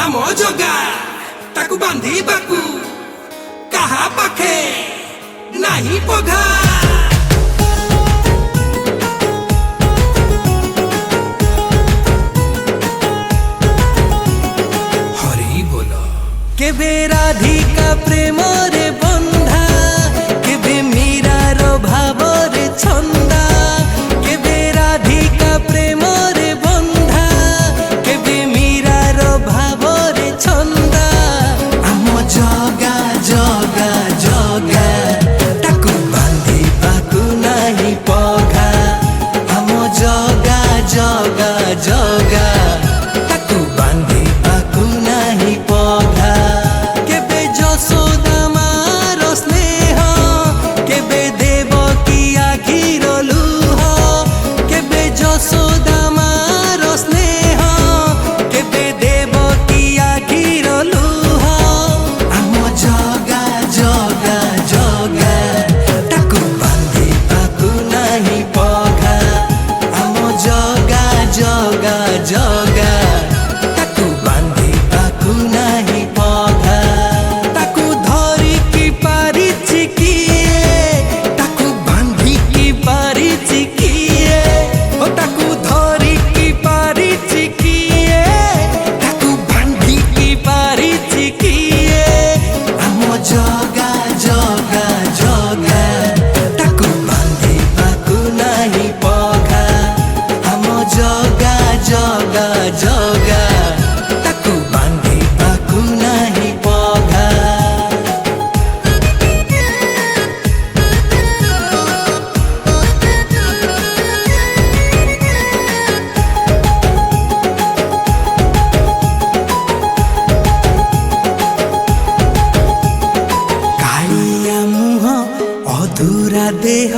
आम जगा ताकू बांधी बाकू कहा पाखे नहीं पघा हरि बोलो केबे राधिका प्रेम रे बंधा केबे मीरार भाव रे छंदा केबे राधिका प्रेम रे बंधा केबे मीरार भाव रे छंदा आम जगा जगा जगा ताकू बांधी बाकू नहीं पघा आम जगा जगा जगा ताकू बांधी बाकू नहीं पघा केबे जसोदा मार स्नेह केबे देवकी आखिर लुह केबे जसोदा मार स्नेह केबे देवकी आखिर लुह आम जगा जगा जगा ताकू बांधी बाकू नहीं पघा आम जगा जगा जगा ताकू बांधी बाकू नहीं पघा ताकू धरी की पारिछि किए ताकू बांधी की पारिछि किए ओ ताकू धरी की पारिछि किए ताकू बांधी की पारिछि किए आम जगा जगा जगा ताकू बांधी बाकू नहीं पघा आम जगा जगा जगा ताकू बांधी बाकू नहीं पघा कालिया मुह अधूरा देह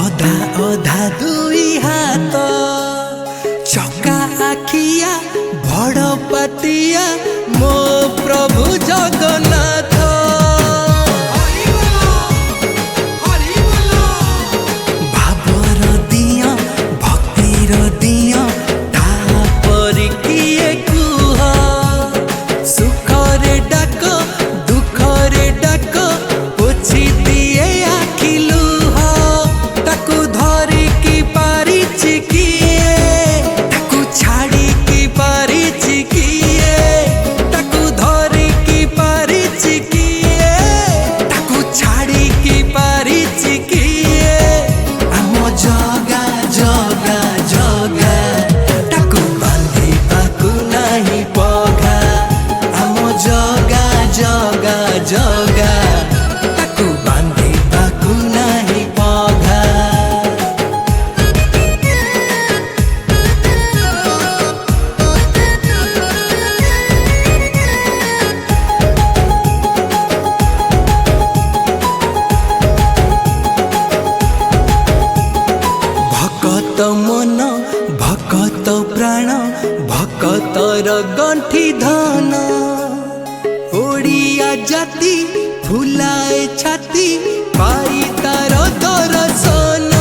अधा अधा दुई हाथ चका आखिया बड़ पातिया मो प्रभु जगन्नाथ हरि बोलो भावर दिया भक्तिर दिया तापर किए कुह सुखरे डाक दुखरे डाक पोछि दिए आखि लुह ताकू धरी की पारिछि किए ताकू छाड़ी की पारिछि किए ताकू धरी की पारिछि किए ताकू छाड़ी की पारिछि किए आम जगा जगा जगा ताकू बांधी बाकू नहीं पघा आम जगा जगा जगा ताकू बांधी बाकू नहीं पघा भकत मन भकत प्राण भकतर गंठी धन ओडिया जाति फुलाए छाती पाई तार दर्शन